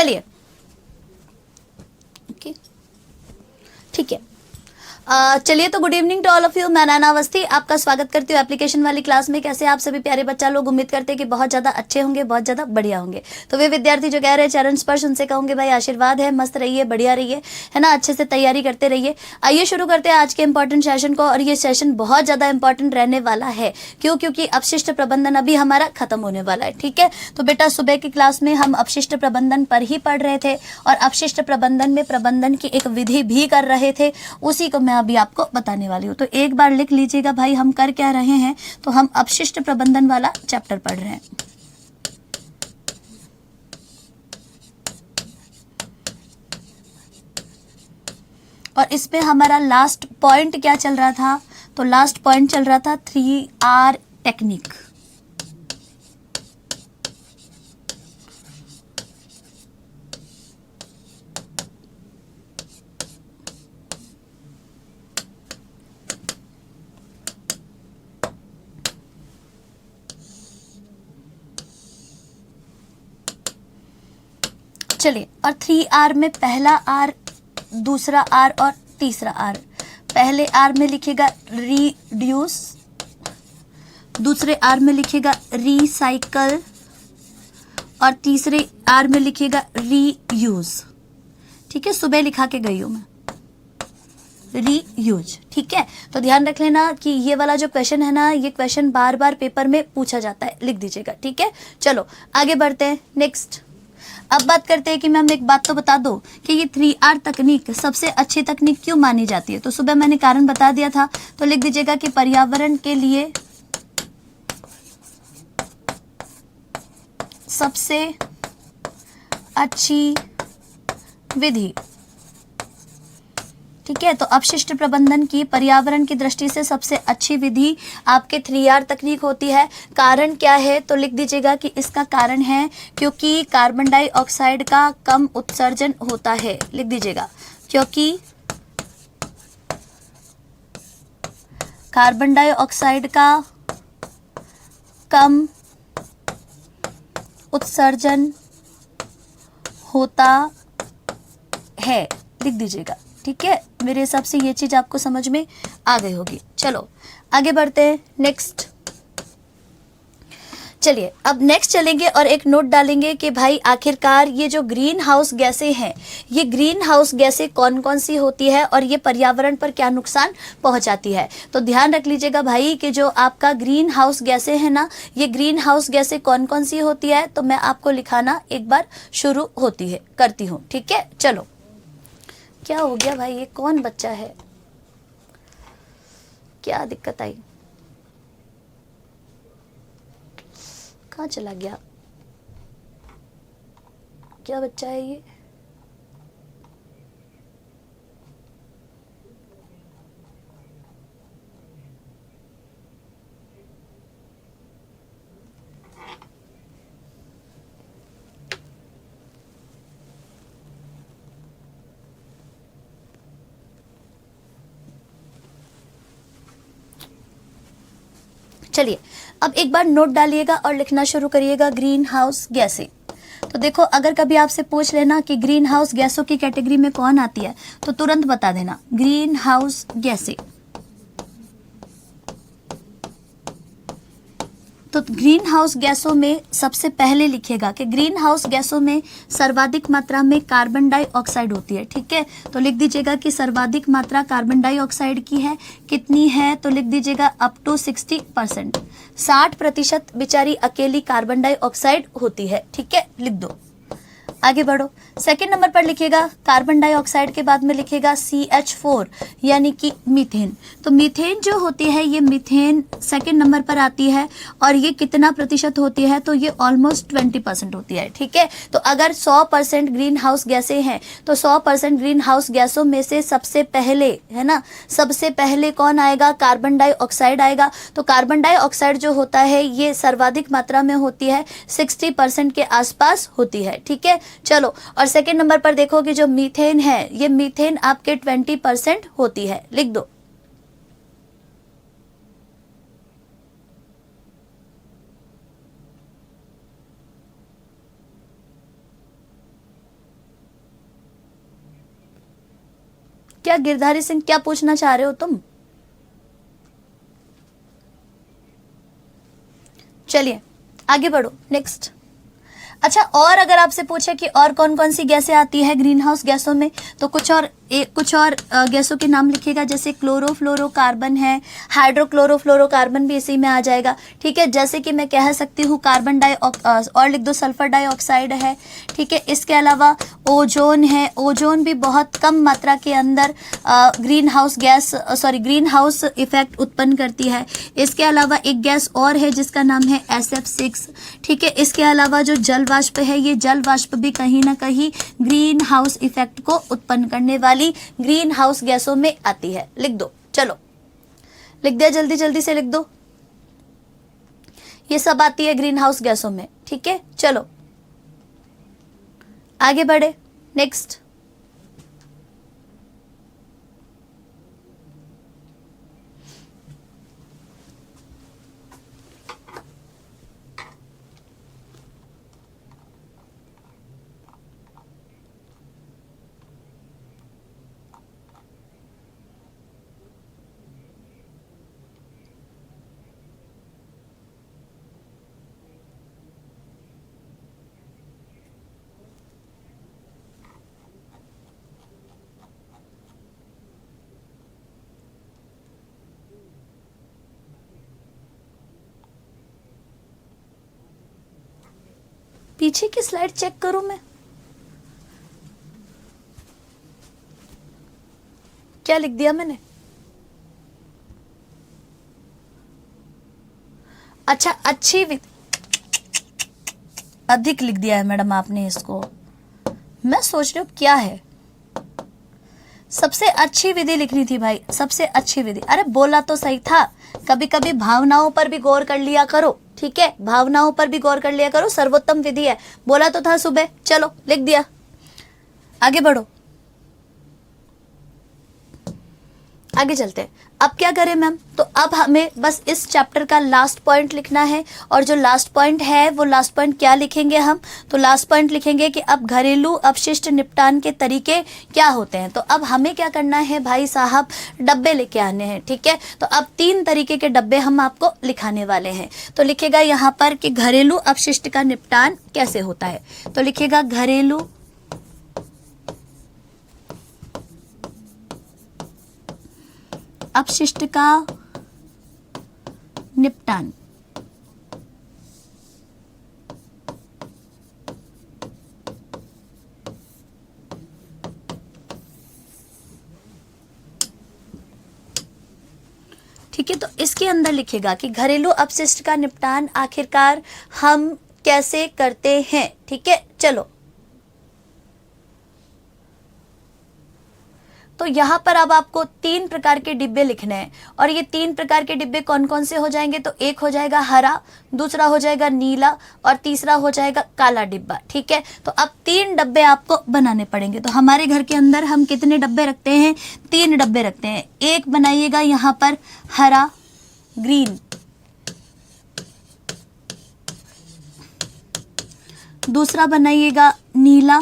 चलिए, ओके, ठीक है। चलिए, तो good evening to all of you. मैं नैना अवस्थी आपका स्वागत करती हूँ एप्लीकेशन वाली क्लास में। कैसे आप सभी प्यारे बच्चा लोग? उम्मीद करते हैं कि बहुत ज़्यादा अच्छे होंगे, बहुत ज़्यादा बढ़िया होंगे। तो वे विद्यार्थी जो कह रहे हैं चरण स्पर्श, उनसे कहूँगे भाई आशीर्वाद है, मस्त रहिए, बढ़िया रहिए, है ना, अच्छे से तैयारी करते रहिए। आइए शुरू करते हैं आज के इंपॉर्टेंट सेशन को। और ये सेशन बहुत ज़्यादा इंपॉर्टेंट रहने वाला है। क्यों? क्योंकि अपशिष्ट प्रबंधन अभी हमारा खत्म होने वाला है। ठीक है, तो बेटा सुबह की क्लास में हम अपशिष्ट प्रबंधन पर ही पढ़ रहे थे और अपशिष्ट प्रबंधन में प्रबंधन की एक विधि भी कर रहे थे, उसी को मैं अभी आपको बताने वाली हूँ। तो एक बार लिख लीजिएगा भाई, हम कर क्या रहे हैं? तो हम अपशिष्ट प्रबंधन वाला चैप्टर पढ़ रहे हैं। और इसमें हमारा लास्ट पॉइंट क्या चल रहा था? तो लास्ट पॉइंट चल रहा था 3R टेक्निक। चलिए, और 3R में पहला R, दूसरा R और तीसरा R। पहले R में लिखेगा रिड्यूस, दूसरे R में लिखेगा रिसाइकल और तीसरे R में लिखेगा रीयूज। ठीक है, सुबह लिखा के गई हूँ मैं, रीयूज। ठीक है, तो ध्यान रख लेना कि ये वाला जो क्वेश्चन है ना, ये क्वेश्चन बार बार पेपर में पूछा जाता है, लिख दीजिएगा। ठीक है, चलो आगे बढ़ते हैं। नेक्स्ट अब बात करते हैं कि मैम एक बात तो बता दो कि ये 3R तकनीक सबसे अच्छी तकनीक क्यों मानी जाती है? तो सुबह मैंने कारण बता दिया था, तो लिख दीजिएगा कि पर्यावरण के लिए सबसे अच्छी विधि। ठीक है, तो अपशिष्ट प्रबंधन की पर्यावरण की दृष्टि से सबसे अच्छी विधि आपके 3R तकनीक होती है। कारण क्या है? तो लिख दीजिएगा कि इसका कारण है क्योंकि कार्बन डाइऑक्साइड का कम उत्सर्जन होता है। लिख दीजिएगा, क्योंकि कार्बन डाइऑक्साइड का कम उत्सर्जन होता है। लिख दीजिएगा। ठीक है, मेरे हिसाब से ये चीज आपको समझ में आ गई होगी। चलो आगे बढ़ते हैं। नेक्स्ट चलिए, अब नेक्स्ट चलेंगे और एक नोट डालेंगे कि भाई आखिरकार ये जो ग्रीन हाउस गैसें हैं, ये ग्रीन हाउस गैसें कौन कौन सी होती है और ये पर्यावरण पर क्या नुकसान पहुंचाती है। तो ध्यान रख लीजिएगा भाई कि जो आपका ग्रीन हाउस गैसें है ना, ये ग्रीन हाउस गैसें कौन कौन सी होती है, तो मैं आपको लिखाना एक बार शुरू होती है करती हूँ। ठीक है, चलो। क्या हो गया भाई, ये कौन बच्चा है? क्या दिक्कत आई? कहाँ चला गया? क्या बच्चा है ये? चलिए, अब एक बार नोट डालिएगा और लिखना शुरू करिएगा ग्रीन हाउस गैसें। तो देखो, अगर कभी आपसे पूछ लेना कि ग्रीन हाउस गैसों की कैटेगरी में कौन आती है, तो तुरंत बता देना ग्रीन हाउस गैसें। तो ग्रीन हाउस गैसों में सबसे पहले लिखेगा कि ग्रीन हाउस गैसों में सर्वाधिक मात्रा में कार्बन डाइऑक्साइड होती है। ठीक है, तो लिख दीजिएगा कि सर्वाधिक मात्रा कार्बन डाइऑक्साइड की है। कितनी है? तो लिख दीजिएगा अप टू 60%। 60% बेचारी अकेली कार्बन डाइऑक्साइड होती है। ठीक है, लिख दो। आगे बढ़ो। सेकंड नंबर पर लिखेगा कार्बन डाइऑक्साइड के बाद में लिखेगा CH4 यानी कि मीथेन। तो मीथेन जो होती है, ये मीथेन सेकंड नंबर पर आती है और ये कितना प्रतिशत होती है? तो ये ऑलमोस्ट 20% होती है। ठीक है, तो अगर 100% ग्रीन हाउस गैसें हैं तो 100% ग्रीन हाउस गैसों में से सबसे पहले, है ना, सबसे पहले कौन आएगा? कार्बन डाइऑक्साइड आएगा। तो कार्बन डाइऑक्साइड जो होता है ये सर्वाधिक मात्रा में होती है, 60% के आसपास होती है। ठीक है, चलो। और सेकेंड नंबर पर देखो कि जो मीथेन है, ये मीथेन आपके 20% होती है। लिख दो। क्या गिरधारी सिंह, क्या पूछना चाह रहे हो तुम? चलिए आगे बढ़ो, नेक्स्ट। अच्छा, और अगर आपसे पूछे कि और कौन कौन सी गैसें आती है ग्रीन हाउस गैसों में, तो कुछ और गैसों के नाम लिखिएगा, जैसे क्लोरोफ्लोरोकार्बन है, हाइड्रोक्लोरोफ्लोरोकार्बन भी इसी में आ जाएगा, ठीक है। जैसे कि मैं कह सकती हूँ और लिख दो, सल्फर डाइऑक्साइड है, ठीक है। इसके अलावा ओजोन है, ओजोन भी बहुत कम मात्रा के अंदर ग्रीन हाउस इफेक्ट उत्पन्न करती है। इसके अलावा एक गैस और है जिसका नाम है SF6, ठीक है। इसके अलावा जो जल वाष्प है, ये जल वाष्प भी कहीं ना कहीं ग्रीन हाउस इफेक्ट को उत्पन्न करने वाली ग्रीन हाउस गैसों में आती है। लिख दो, चलो लिख दिया, जल्दी जल्दी से लिख दो। ये सब आती है ग्रीन हाउस गैसों में, ठीक है। चलो आगे बढ़े, नेक्स्ट। पीछे की स्लाइड चेक करूं मैं, क्या लिख दिया मैंने? अच्छा, अच्छी विधि, अधिक लिख दिया है मैडम आपने इसको। मैं सोच रही हूँ क्या है, सबसे अच्छी विधि लिखनी थी भाई, सबसे अच्छी विधि। अरे बोला तो सही था, कभी कभी भावनाओं पर भी गौर कर लिया करो, ठीक है। भावनाओं पर भी गौर कर लिया करो, सर्वोत्तम विधि है, बोला तो था सुबह। चलो लिख दिया, आगे बढ़ो, आगे चलते हैं। अब क्या करें मैम, तो अब हमें बस इस चैप्टर का लास्ट पॉइंट लिखना है, और जो लास्ट पॉइंट है वो लास्ट पॉइंट क्या लिखेंगे हम, तो लास्ट पॉइंट लिखेंगे कि अब घरेलू अपशिष्ट निपटान के तरीके क्या होते हैं। तो अब हमें क्या करना है भाई साहब, डब्बे लेके आने हैं, ठीक है। तो अब 3 तरीके के डब्बे हम आपको लिखाने वाले हैं। तो लिखेगा यहाँ पर कि घरेलू अपशिष्ट का निपटान कैसे होता है, तो लिखेगा घरेलू अपशिष्ट का निपटान। ठीक है, तो इसके अंदर लिखेगा कि घरेलू अपशिष्ट का निपटान आखिरकार हम कैसे करते हैं, ठीक है। चलो, तो यहाँ पर अब आपको 3 प्रकार के डिब्बे लिखने हैं, और ये 3 प्रकार के डिब्बे कौन कौन से हो जाएंगे, तो एक हो जाएगा हरा, दूसरा हो जाएगा नीला, और तीसरा हो जाएगा काला डिब्बा, ठीक है। तो अब 3 डब्बे आपको बनाने पड़ेंगे। तो हमारे घर के अंदर हम कितने डब्बे रखते हैं, 3 डब्बे रखते हैं। एक बनाइएगा यहाँ पर हरा, ग्रीन, दूसरा बनाइएगा नीला,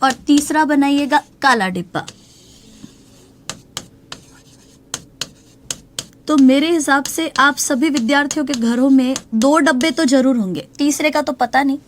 और तीसरा बनाइएगा काला डिब्बा। तो मेरे हिसाब से आप सभी विद्यार्थियों के घरों में 2 डब्बे तो जरूर होंगे, तीसरे का तो पता नहीं,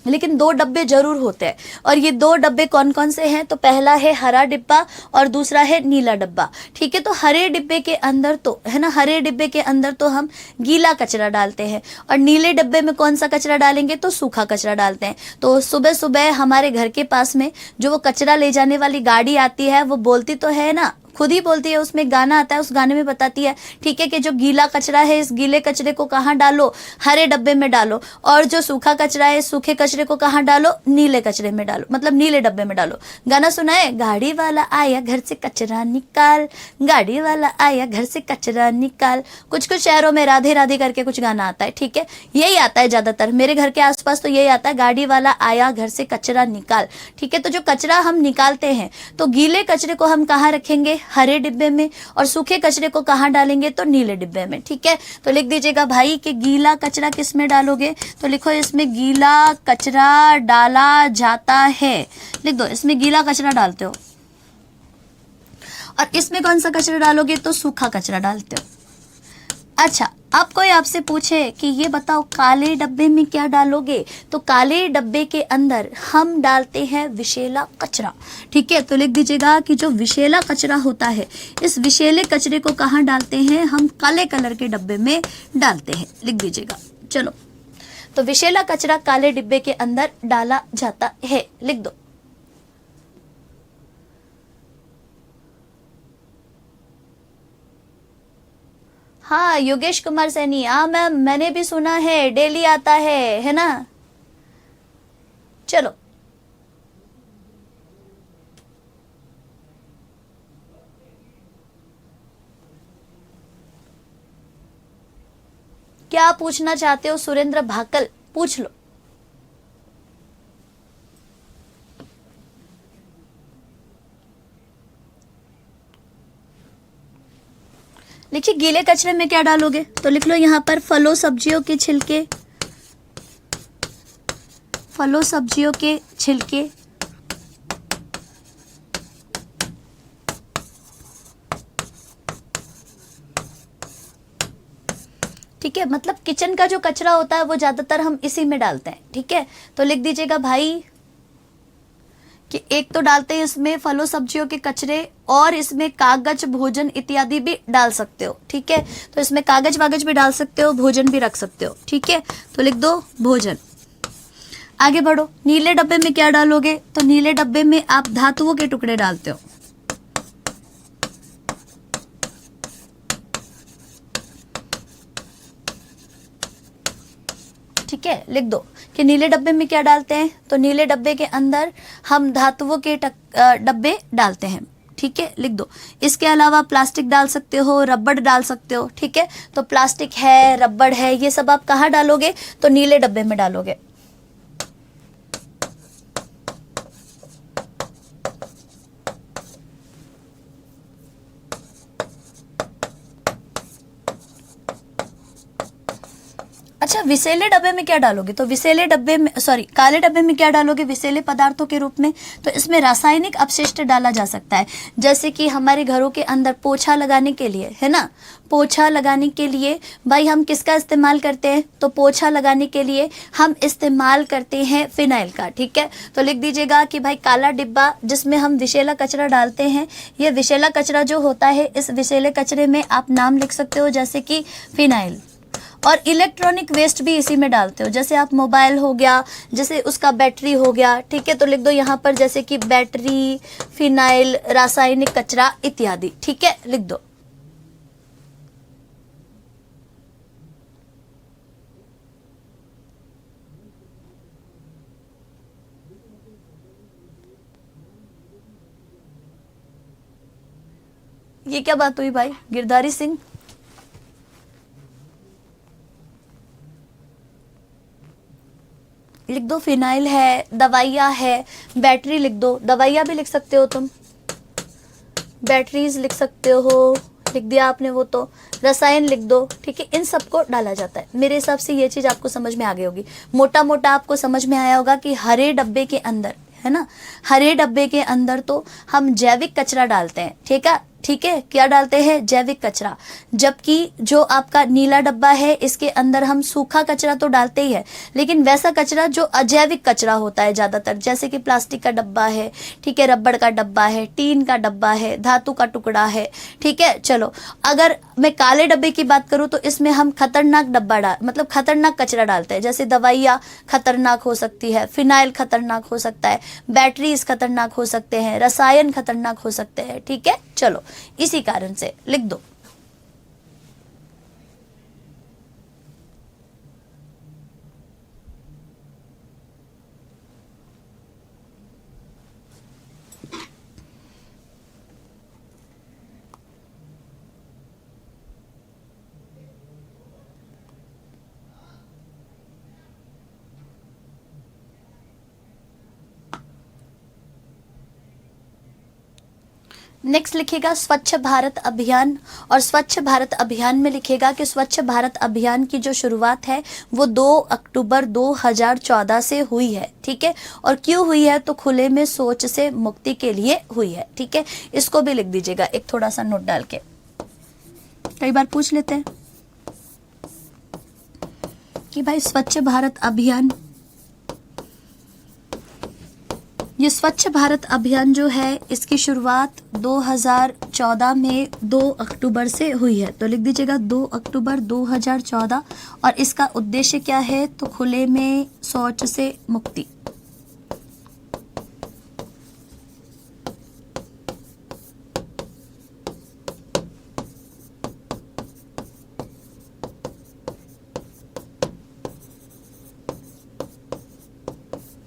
लेकिन 2 डब्बे जरूर होते हैं। और ये 2 डब्बे कौन कौन से हैं, तो पहला है हरा डिब्बा और दूसरा है नीला डब्बा, ठीक है। तो हरे डिब्बे के अंदर तो है ना, हरे डिब्बे के अंदर तो हम गीला कचरा डालते हैं, और नीले डब्बे में कौन सा कचरा डालेंगे, तो सूखा कचरा डालते हैं। तो सुबह सुबह हमारे घर के पास में जो वो कचरा ले जाने वाली गाड़ी आती है, वो बोलती तो है ना, खुद ही बोलती है, उसमें गाना आता है, उस गाने में बताती है, ठीक है, कि जो गीला कचरा है इस गीले कचरे को कहाँ डालो, हरे डब्बे में डालो, और जो सूखा कचरा है इस सूखे कचरे को कहाँ डालो, नीले कचरे में डालो, मतलब नीले डब्बे में डालो। गाना सुना है, गाड़ी वाला आया घर से कचरा निकाल, गाड़ी वाला आया घर से कचरा निकाल। कुछ कुछ शहरों में राधे राधे करके कुछ गाना आता है, ठीक है, यही आता है ज्यादातर, मेरे घर के आसपास तो यही आता है, गाड़ी वाला आया घर से कचरा निकाल, ठीक है। तो जो कचरा हम निकालते हैं, तो गीले कचरे को हम कहाँ रखेंगे, हरे डिब्बे में, और सूखे कचरे को कहाँ डालेंगे, तो नीले डिब्बे में। ठीक है, तो लिख दीजिएगा भाई कि गीला कचरा किस में डालोगे, तो लिखो इसमें गीला कचरा डाला जाता है। लिख दो, इसमें गीला कचरा डालते हो। और इसमें कौन सा कचरा डालोगे, तो सूखा कचरा डालते हो। अच्छा, अब कोई आपसे पूछे कि ये बताओ काले डब्बे में क्या डालोगे, तो काले डब्बे के अंदर हम डालते हैं विषैला कचरा। ठीक है, तो लिख दीजिएगा कि जो विषैला कचरा होता है, इस विषैले कचरे को कहाँ डालते हैं, हम काले कलर के डब्बे में डालते हैं। लिख दीजिएगा। चलो, तो विषैला कचरा काले डिब्बे के अंदर डाला जाता है। लिख दो। हाँ, योगेश कुमार सैनी, हाँ मैम, मैंने भी सुना है, डेली आता है ना। चलो, क्या पूछना चाहते हो सुरेंद्र भाकल, पूछ लो। लिखिए गीले कचरे में क्या डालोगे, तो लिख लो यहाँ पर फलों सब्जियों के छिलके, फलों सब्जियों के छिलके, ठीक है, मतलब किचन का जो कचरा होता है वो ज्यादातर हम इसी में डालते हैं। ठीक है, तो लिख दीजिएगा भाई कि एक तो डालते हैं इसमें फलों सब्जियों के कचरे, और इसमें कागज भोजन इत्यादि भी डाल सकते हो। ठीक है, तो इसमें कागज वागज भी डाल सकते हो, भोजन भी रख सकते हो। ठीक है, तो लिख दो भोजन। आगे बढ़ो, नीले डब्बे में क्या डालोगे, तो नीले डब्बे में आप धातुओं के टुकड़े डालते हो। ठीक है, लिख दो कि नीले डब्बे में क्या डालते हैं, तो नीले डब्बे के अंदर हम धातुओं के डब्बे डालते हैं। ठीक है, लिख दो। इसके अलावा प्लास्टिक डाल सकते हो, रबड़ डाल सकते हो। ठीक है, तो प्लास्टिक है, रबड़ है, ये सब आप कहाँ डालोगे, तो नीले डब्बे में डालोगे। अच्छा, विषैले डब्बे में क्या डालोगे, तो विषैले डब्बे में, सॉरी, काले डब्बे में क्या डालोगे, विषैले पदार्थों के रूप में, तो इसमें रासायनिक अपशिष्ट डाला जा सकता है। जैसे कि हमारे घरों के अंदर पोछा लगाने के लिए, है ना, पोछा लगाने के लिए भाई हम किसका इस्तेमाल करते हैं, तो पोछा लगाने के लिए हम इस्तेमाल करते हैं फिनाइल का। ठीक है, तो लिख दीजिएगा कि भाई काला डिब्बा जिसमें हम विषैला कचरा डालते हैं, ये विषैला कचरा जो होता है, इस विषैले कचरे में आप नाम लिख सकते हो जैसे कि फिनाइल। और इलेक्ट्रॉनिक वेस्ट भी इसी में डालते हो, जैसे आप मोबाइल हो गया, जैसे उसका बैटरी हो गया। ठीक है, तो लिख दो यहाँ पर जैसे कि बैटरी, फिनाइल, रासायनिक कचरा इत्यादि। ठीक है, लिख दो। ये क्या बात हुई भाई गिरधारी सिंह, लिख दो फिनाइल है, दवाइयाँ है, बैटरी लिख दो, दवाइयाँ भी लिख सकते हो तुम, बैटरीज लिख सकते हो, लिख दिया आपने वो तो, रसायन लिख दो। ठीक है, इन सबको डाला जाता है। मेरे हिसाब से ये चीज़ आपको समझ में आ गई होगी, मोटा मोटा आपको समझ में आया होगा कि हरे डब्बे के अंदर, है ना, हरे डब्बे के अंदर तो हम जैविक कचरा डालते हैं। ठीक है, ठीक है, क्या डालते हैं, जैविक कचरा। जबकि जो आपका नीला डब्बा है, इसके अंदर हम सूखा कचरा तो डालते ही है, लेकिन वैसा कचरा जो अजैविक कचरा होता है ज्यादातर, जैसे कि प्लास्टिक का डब्बा है, ठीक है, रबड़ का डब्बा है, टीन का डब्बा है, धातु का टुकड़ा है। ठीक है, चलो, अगर मैं काले डब्बे की बात करूं तो इसमें हम खतरनाक डब्बा डाल, मतलब खतरनाक कचरा डालते हैं, जैसे दवाइयाँ खतरनाक हो सकती है, फिनाइल खतरनाक हो सकता है, बैटरीज खतरनाक हो सकते हैं, रसायन खतरनाक हो सकते हैं। ठीक है, चलो, इसी कारण से लिख दो। नेक्स्ट लिखिएगा स्वच्छ भारत अभियान, और स्वच्छ भारत अभियान में लिखिएगा कि स्वच्छ भारत अभियान की जो शुरुआत है वो 2 अक्टूबर 2014 से हुई है, ठीक है। और क्यों हुई है, तो खुले में शौच से मुक्ति के लिए हुई है, ठीक है। इसको भी लिख दीजिएगा एक थोड़ा सा नोट डाल के, कई बार पूछ लेते हैं कि भाई स्वच्छ भारत अभियान, ये स्वच्छ भारत अभियान जो है इसकी शुरुआत 2014 में 2 अक्टूबर से हुई है। तो लिख दीजिएगा 2 अक्टूबर 2014, और इसका उद्देश्य क्या है, तो खुले में शौच से मुक्ति।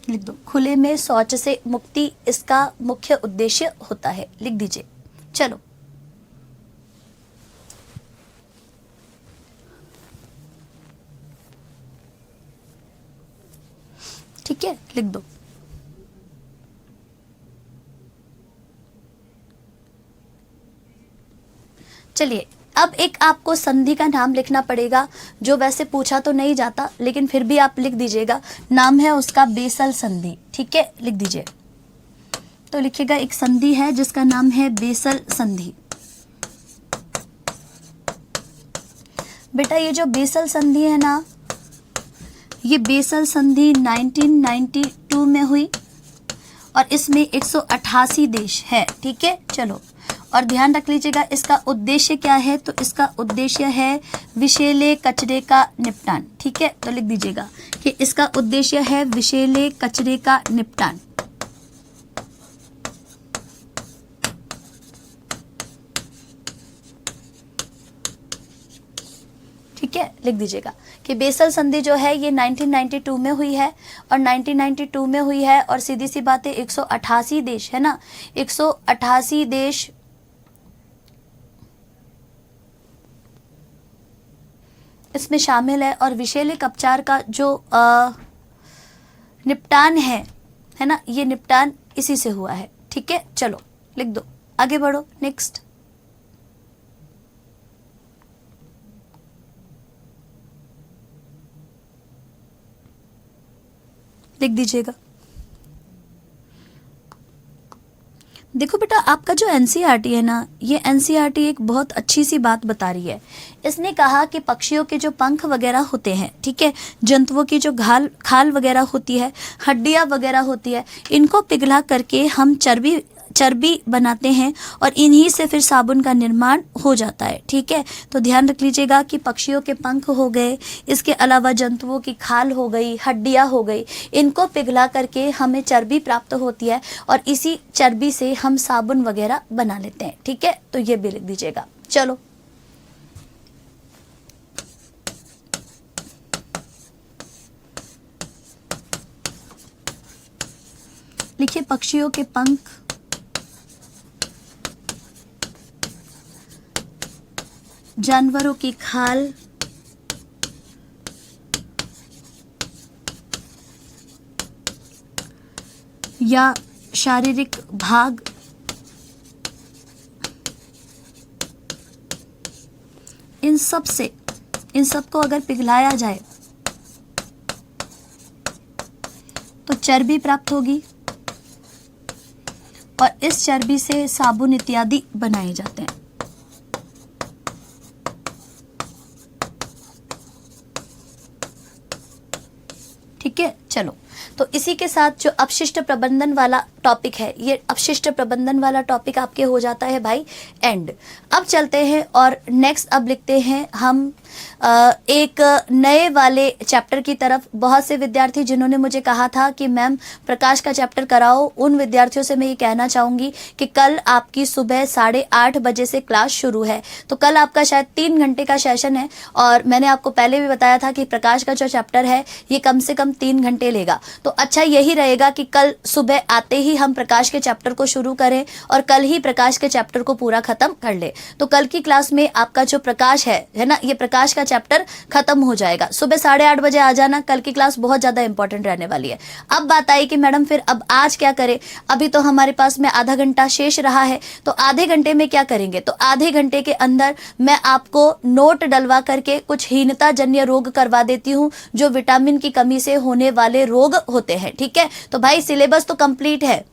लिख दो, खुले में शौच से मुक्ति इसका मुख्य उद्देश्य होता है, लिख दीजिए। चलो ठीक है, लिख दो। चलिए अब एक आपको संधि का नाम लिखना पड़ेगा, जो वैसे पूछा तो नहीं जाता लेकिन फिर भी आप लिख दीजिएगा। नाम है उसका बेसल संधि, ठीक है, लिख दीजिए। तो लिखिएगा एक संधि है जिसका नाम है बेसल संधि। बेटा ये जो बेसल संधि है ना, ये बेसल संधि 1992 में हुई और इसमें 188 देश है, ठीक है। चलो और ध्यान रख लीजिएगा इसका उद्देश्य क्या है, तो इसका उद्देश्य है विषैले कचरे का निपटान, ठीक है। तो लिख दीजिएगा कि इसका उद्देश्य है विषैले कचरे का निपटान। ठीक है, लिख दीजिएगा कि बेसल संधि जो है ये 1992 में हुई है, और 1992 में हुई है और सीधी सी बात है 188 देश है ना, 188 देश इसमें शामिल है, और विषैले उपचार का जो निपटान है ना, ये निपटान इसी से हुआ है, ठीक है। चलो लिख दो, आगे बढ़ो। नेक्स्ट लिख दीजिएगा। देखो बेटा आपका जो एनसीईआरटी है ना, ये एनसीईआरटी एक बहुत अच्छी सी बात बता रही है। इसने कहा कि पक्षियों के जो पंख वगैरह होते हैं, ठीक है, जंतुओं की जो खाल वगैरह होती है, हड्डियां वगैरह होती है, इनको पिघला करके हम चर्बी बनाते हैं और इन्हीं से फिर साबुन का निर्माण हो जाता है, ठीक है। तो ध्यान रख लीजिएगा कि पक्षियों के पंख हो गए, इसके अलावा जंतुओं की खाल हो गई, हड्डियां हो गई, इनको पिघला करके हमें चर्बी प्राप्त होती है और इसी चर्बी से हम साबुन वगैरह बना लेते हैं, ठीक है। तो ये भी लिख दीजिएगा। चलो लिखिए पक्षियों के पंख जानवरों की खाल या शारीरिक भाग इन सब को अगर पिघलाया जाए तो चर्बी प्राप्त होगी और इस चर्बी से साबुन इत्यादि बनाए जाते हैं। ठीक है, चलो तो इसी के साथ जो अपशिष्ट प्रबंधन वाला टॉपिक है, ये अपशिष्ट प्रबंधन वाला टॉपिक आपके हो जाता है भाई एंड। अब चलते हैं और नेक्स्ट अब लिखते हैं हम एक नए वाले चैप्टर की तरफ। बहुत से विद्यार्थी जिन्होंने मुझे कहा था कि मैम प्रकाश का चैप्टर कराओ, उन विद्यार्थियों से मैं ये कहना चाहूँगी कि कल आपकी सुबह 8:30 बजे से क्लास शुरू है। तो कल आपका शायद 3 घंटे का सेशन है और मैंने आपको पहले भी बताया था कि प्रकाश का जो चैप्टर है ये कम से कम 3 घंटे घंटे लेगा। तो अच्छा यही रहेगा कि कल सुबह आते ही हम प्रकाश के चैप्टर को शुरू करें और कल ही प्रकाश के चैप्टर को पूरा खत्म कर ले। तो कल की क्लास में आपका जो प्रकाश है ना, ये प्रकाश का चैप्टर खत्म हो जाएगा। सुबह 8:30 बजे आ जाना, कल की क्लास बहुत ज्यादा इंपॉर्टेंट रहने वाली है। अब बात आई कि मैडम फिर अब आज क्या करें, अभी तो हमारे पास में आधा घंटा शेष रहा है, तो आधे घंटे में क्या करेंगे? तो आधे घंटे के अंदर मैं आपको नोट डलवा करके कुछ हीनता जन्य रोग करवा देती हूँ, जो विटामिन की कमी से होने वाले रोग होते हैं। ठीक है, तो भाई सिलेबस तो कंप्लीट है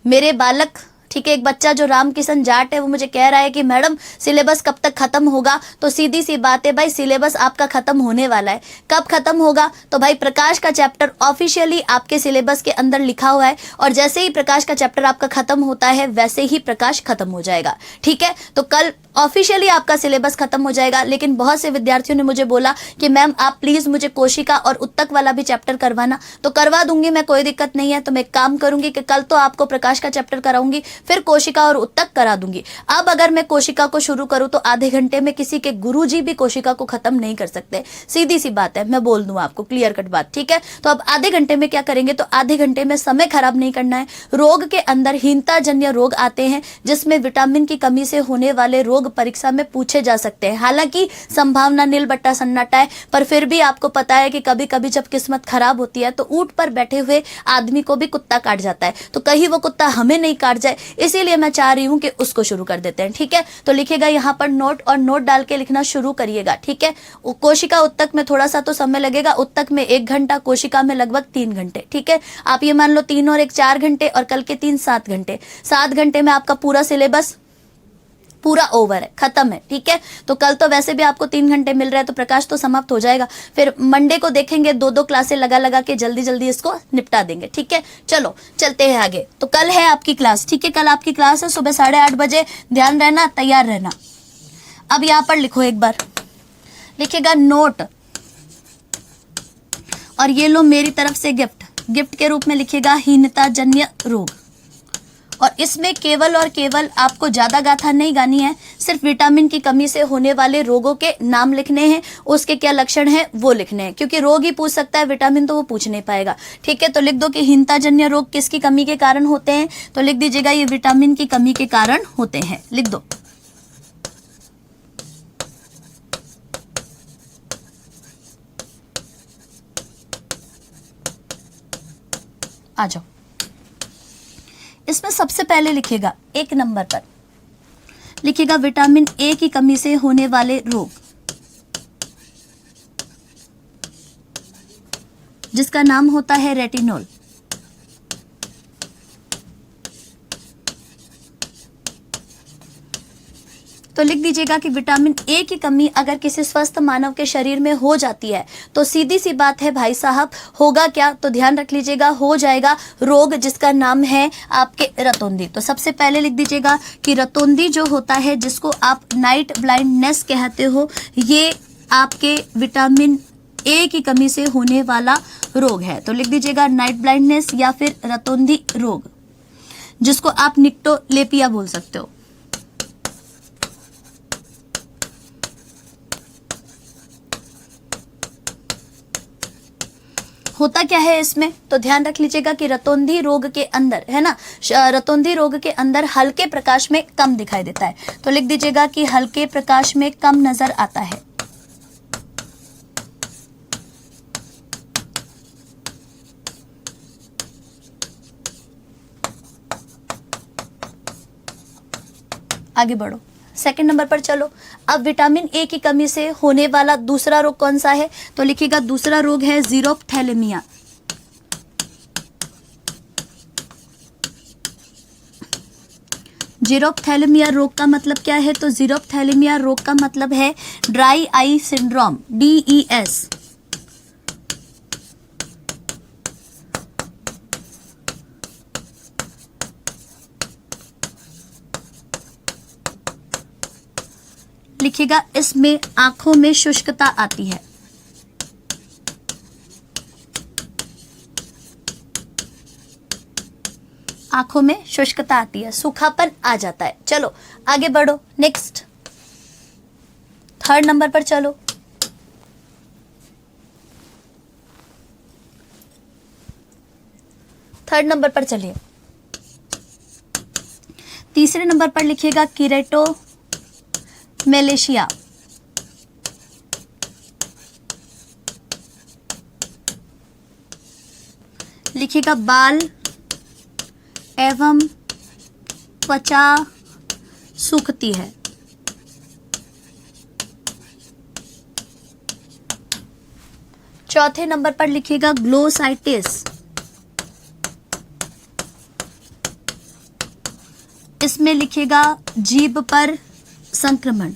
मेरे बालक। ठीक है, एक बच्चा जो राम किशन जाट है वो मुझे कह रहा है कि मैडम सिलेबस कब तक खत्म होगा? तो सीधी सी बात है भाई, सिलेबस आपका खत्म होने वाला है। कब खत्म होगा? तो भाई प्रकाश का चैप्टर ऑफिशियली आपके सिलेबस के अंदर लिखा हुआ है, और जैसे ही प्रकाश का चैप्टर आपका खत्म होता है वैसे ही प्रकाश खत्म हो जाएगा। ठीक है, तो कल ऑफिशियली आपका सिलेबस खत्म हो जाएगा। लेकिन बहुत से विद्यार्थियों ने मुझे बोला कि मैम आप प्लीज मुझे कोशिका और उत्तक वाला भी चैप्टर करवाना। तो करवा दूंगी मैं, कोई दिक्कत नहीं है। तो मैं काम करूंगी कि कल तो आपको प्रकाश का चैप्टर कराऊंगी, फिर कोशिका और उत्तक करा दूंगी। अब अगर मैं कोशिका को शुरू करूं तो आधे घंटे में किसी के गुरुजी भी कोशिका को खत्म नहीं कर सकते, सीधी सी बात है, मैं बोल दूं आपको, क्लियर कट बात। ठीक है, तो अब आधे घंटे में क्या करेंगे? तो आधे घंटे में समय खराब नहीं करना है। रोग के अंदर हीनता जन्य रोग आते हैं, जिसमें विटामिन की कमी से होने वाले रोग परीक्षा में पूछे जा सकते हैं। हालांकि संभावना नील बट्टा सन्नाटा है, पर फिर भी आपको पता है कि कभी कभी जब किस्मत खराब होती है तो ऊंट पर बैठे हुए आदमी को भी कुत्ता काट जाता है। तो कहीं वो कुत्ता हमें नहीं काट जाए, इसीलिए मैं चाह रही हूं कि उसको शुरू कर देते हैं। ठीक है, तो लिखेगा यहाँ पर नोट, और नोट डाल के लिखना शुरू करिएगा। ठीक है, कोशिका उत्तक में थोड़ा सा तो समय लगेगा, उत्तक में 1 घंटा, कोशिका में लगभग 3 घंटे। ठीक है, आप ये मान लो 3 और 1 4 घंटे, और कल के 3 7 घंटे। 7 घंटे में आपका पूरा सिलेबस पूरा ओवर है, खत्म है। ठीक है, तो कल तो वैसे भी आपको 3 घंटे मिल रहे हैं, तो प्रकाश तो समाप्त हो जाएगा। फिर मंडे को देखेंगे, 2-2 क्लासें लगा लगा के जल्दी जल्दी इसको निपटा देंगे। ठीक है, चलो चलते हैं आगे। तो कल है आपकी क्लास। ठीक है, कल आपकी क्लास है सुबह 8:30 बजे, ध्यान रहना, तैयार रहना। अब यहां पर लिखो, एक बार लिखेगा नोट, और ये लो मेरी तरफ से गिफ्ट के रूप में लिखेगा हीनता जन्य रोग। और इसमें केवल और केवल आपको ज्यादा गाथा नहीं गानी है, सिर्फ विटामिन की कमी से होने वाले रोगों के नाम लिखने हैं, उसके क्या लक्षण हैं वो लिखने हैं, क्योंकि रोग ही पूछ सकता है, विटामिन तो वो पूछ नहीं पाएगा। ठीक है, तो लिख दो कि हीनता जन्य रोग किसकी कमी के कारण होते हैं? तो लिख दीजिएगा ये विटामिन की कमी के कारण होते हैं, लिख दो। आ जाओ, इसमें सबसे पहले लिखेगा 1 नंबर पर लिखेगा विटामिन ए की कमी से होने वाले रोग, जिसका नाम होता है रेटिनॉल। तो लिख दीजिएगा कि विटामिन ए की कमी अगर किसी स्वस्थ मानव के शरीर में हो जाती है तो सीधी सी बात है भाई साहब, होगा क्या? तो ध्यान रख लीजिएगा, हो जाएगा रोग जिसका नाम है आपके रतौंधी। तो सबसे पहले लिख दीजिएगा कि रतौंधी जो होता है, जिसको आप नाइट ब्लाइंडनेस कहते हो, ये आपके विटामिन ए की कमी से होने वाला रोग है। तो लिख दीजिएगा नाइट ब्लाइंडनेस या फिर रतौंधी रोग, जिसको आप निक्टोलेपिया बोल सकते हो। होता क्या है इसमें? तो ध्यान रख लीजिएगा कि रतौंधी रोग के अंदर, है ना, रतौंधी रोग के अंदर हल्के प्रकाश में कम दिखाई देता है। तो लिख दीजिएगा कि हल्के प्रकाश में कम नजर आता है। आगे बढ़ो, सेकंड नंबर पर चलो। अब विटामिन ए की कमी से होने वाला दूसरा रोग कौन सा है? तो लिखिएगा दूसरा रोग है जीरोफ्थैलेमिया। जीरोफ्थैलेमिया रोग का मतलब क्या है? तो जीरोफ्थैलेमिया रोग का मतलब है ड्राई आई सिंड्रोम, DES। लिखिएगा इसमें आंखों में शुष्कता आती है। आंखों में शुष्कता आती है, सूखापन आ जाता है। चलो आगे बढ़ो, नेक्स्ट थर्ड नंबर पर चलो। थर्ड नंबर पर चलिए, तीसरे नंबर पर लिखिएगा कीरेटो मलेशिया। लिखिएगा बाल एवं त्वचा सूखती है। चौथे नंबर पर लिखिएगा ग्लोसाइटिस। इसमें लिखिएगा जीभ पर संक्रमण,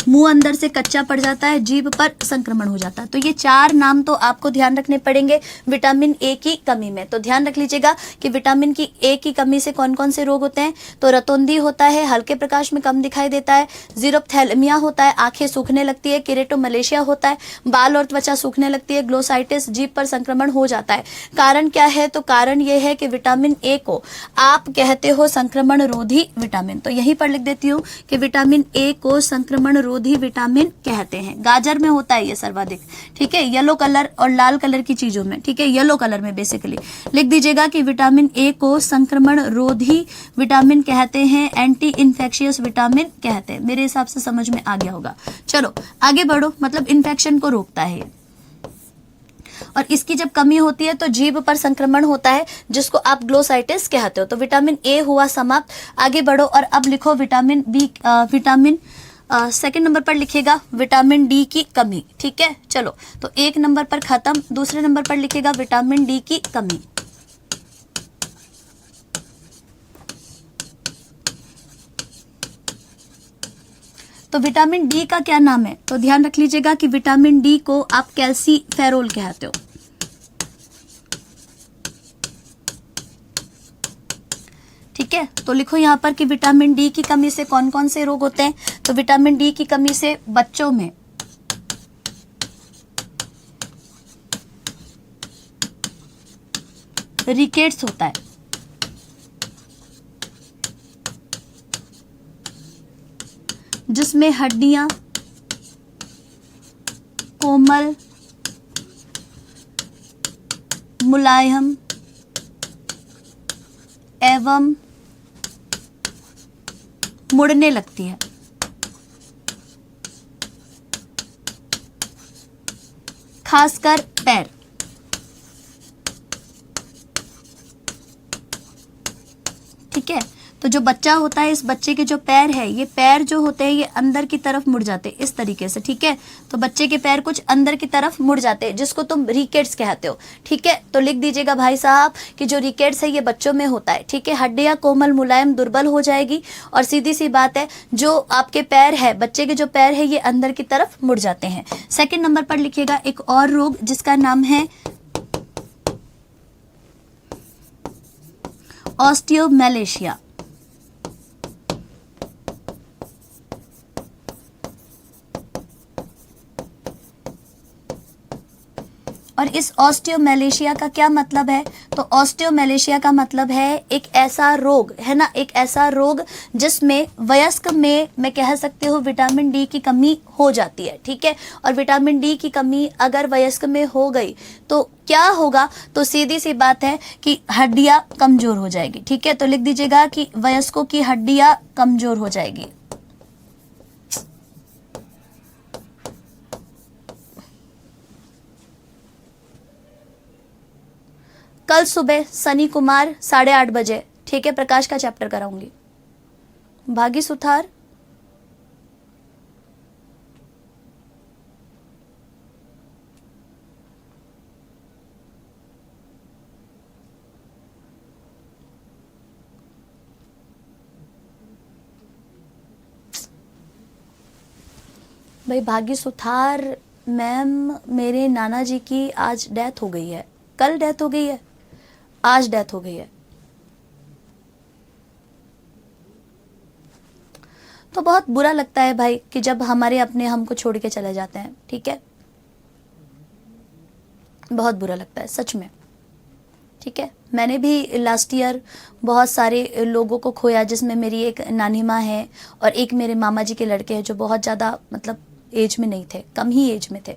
मुंह अंदर से कच्चा पड़ जाता है, जीभ पर संक्रमण हो जाता है। तो ये चार नाम तो आपको ध्यान रखने पड़ेंगे विटामिन ए की कमी में। तो ध्यान रख लीजिएगा कि विटामिन की ए की कमी से कौन कौन से रोग होते हैं। तो रतौंधी होता है, हल्के प्रकाश में कम दिखाई देता है, जीरोप्थैलेमिया होता है, आंखें सूखने लगती है, कीरेटोमलेशिया होता है, बाल और त्वचा सूखने लगती है, ग्लोसाइटिस, जीभ पर संक्रमण हो जाता है। कारण क्या है? तो कारण यह है कि विटामिन ए को आप कहते हो संक्रमण रोधी विटामिन। तो यहीं पर लिख देती हूँ कि विटामिन ए को संक्रमण रोधी विटामिन कहते हैं। गाजर में होता है ये सर्वाधिक, ठीक है, येलो कलर और लाल कलर की चीजों में, ठीक है, येलो कलर में बेसिकली लिख दीजिएगा कि विटामिन ए को संक्रमण रोधी विटामिन कहते हैं, एंटी इन्फेक्शियस विटामिन कहते हैं। मेरे हिसाब से समझ में आ गया होगा। चलो आगे बढ़ो, मतलब इन्फेक्शन को रोकता है ये। और इसकी जब कमी होती है तो जीभ पर संक्रमण होता है, जिसको आप ग्लोसाइटिस कहते हो। तो विटामिन ए हुआ समाप्त। आगे बढ़ो और अब लिखो विटामिन बी, सेकंड नंबर पर लिखिएगा विटामिन डी की कमी, ठीक है। चलो तो एक नंबर पर खत्म, दूसरे नंबर पर लिखिएगा विटामिन डी की कमी। तो विटामिन डी का क्या नाम है? तो ध्यान रख लीजिएगा कि विटामिन डी को आप कैल्सीफेरोल कहते हो, ठीक है। तो लिखो यहाँ पर कि विटामिन डी की कमी से कौन कौन से रोग होते हैं। तो विटामिन डी की कमी से बच्चों में रिकेट्स होता है, जिसमें हड्डियां कोमल, मुलायम एवं मुड़ने लगती है। खासकर पैर, ठीक है। तो जो बच्चा होता है, इस बच्चे के जो पैर है, ये पैर जो होते हैं ये अंदर की तरफ मुड़ जाते हैं इस तरीके से, ठीक है। तो बच्चे के पैर कुछ अंदर की तरफ मुड़ जाते हैं, जिसको तुम रिकेट्स कहते हो, ठीक है। तो लिख दीजिएगा भाई साहब कि जो रिकेट्स है ये बच्चों में होता है, ठीक है। हड्डियां कोमल, मुलायम, दुर्बल हो जाएगी और सीधी सी बात है जो आपके पैर है, बच्चे के जो पैर है ये अंदर की तरफ मुड़ जाते हैं। सेकेंड नंबर पर लिखिएगा एक और रोग जिसका नाम है ऑस्टियोमलेशिया। और इस ऑस्टियोमलेशिया का क्या मतलब है? तो ऑस्टियोमलेशिया का मतलब है एक ऐसा रोग है ना, एक ऐसा रोग जिसमें वयस्क में मैं कह सकती हूँ विटामिन डी की कमी हो जाती है, ठीक है। और विटामिन डी की कमी अगर वयस्क में हो गई तो क्या होगा? तो सीधी सी बात है कि हड्डियां कमजोर हो जाएगी, ठीक है। तो लिख दीजिएगा कि वयस्कों की हड्डियां कमजोर हो जाएगी। कल सुबह शनि कुमार 8:30 बजे, ठीक है, प्रकाश का चैप्टर कराऊंगी। भागी सुथार, भाई भागी सुथार मैम, मेरे नाना जी की आज डेथ हो गई है। कल डेथ हो गई है, आज डेथ हो गई है। तो बहुत बुरा लगता है भाई कि जब हमारे अपने हमको छोड़ के चले जाते हैं, ठीक है। बहुत बुरा लगता है सच में, ठीक है। मैंने भी लास्ट ईयर बहुत सारे लोगों को खोया, जिसमें मेरी एक नानी माँ है और एक मेरे मामा जी के लड़के हैं जो बहुत ज़्यादा मतलब एज में नहीं थे, कम ही एज में थे।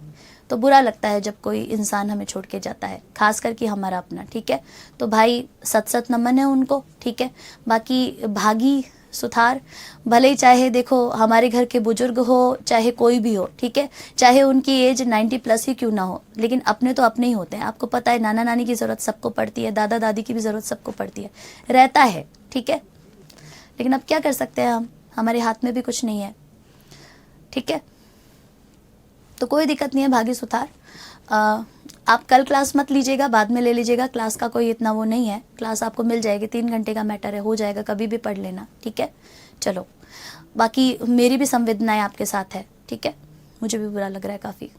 तो बुरा लगता है जब कोई इंसान हमें छोड़ के जाता है, खास करके हमारा अपना, ठीक है। तो भाई सत सत नमन है उनको, ठीक है। बाकी भागी सुथार, भले ही चाहे देखो हमारे घर के बुजुर्ग हो चाहे कोई भी हो, ठीक है, चाहे उनकी एज 90 प्लस ही क्यों ना हो, लेकिन अपने तो अपने ही होते हैं। आपको पता है नाना नानी की ज़रूरत सबको पड़ती है, दादा दादी की भी ज़रूरत सबको पड़ती है, रहता है, ठीक है। लेकिन अब क्या कर सकते हैं हम, हमारे हाथ में भी कुछ नहीं है, ठीक है। तो कोई दिक्कत नहीं है भागी सुथार। आप कल क्लास मत लीजिएगा, बाद में ले लीजिएगा, क्लास का कोई इतना वो नहीं है, क्लास आपको मिल जाएगी, 3 घंटे का मैटर है, हो जाएगा, कभी भी पढ़ लेना, ठीक है। चलो, बाकी मेरी भी संवेदनाएं आपके साथ है, ठीक है। मुझे भी बुरा लग रहा है काफ़ी।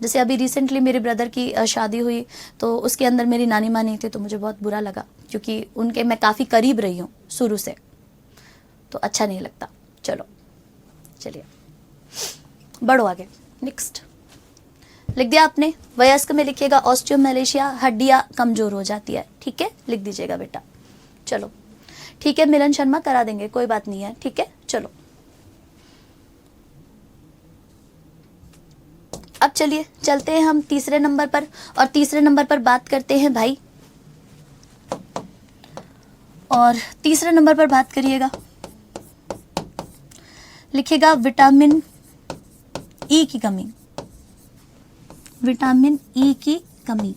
जैसे अभी रिसेंटली मेरे ब्रदर की शादी हुई, तो उसके अंदर मेरी नानी माँ नहीं थी, तो मुझे बहुत बुरा लगा, क्योंकि उनके मैं काफ़ी करीब रही हूँ शुरू से, तो अच्छा नहीं लगता। चलो चलिए बढ़ो आगे। नेक्स्ट लिख दिया आपने, वयस्क में लिखिएगा ऑस्टियोमैलेशिया, हड्डियां कमजोर हो जाती है, ठीक है, लिख दीजिएगा बेटा। चलो ठीक है, मिलन शर्मा करा देंगे, कोई बात नहीं है, ठीक है। चलो अब चलिए चलते हैं हम तीसरे नंबर पर, और तीसरे नंबर पर बात करते हैं भाई, और तीसरे नंबर पर बात करिएगा, लिखिएगा विटामिन ई की कमी, विटामिन ई की कमी।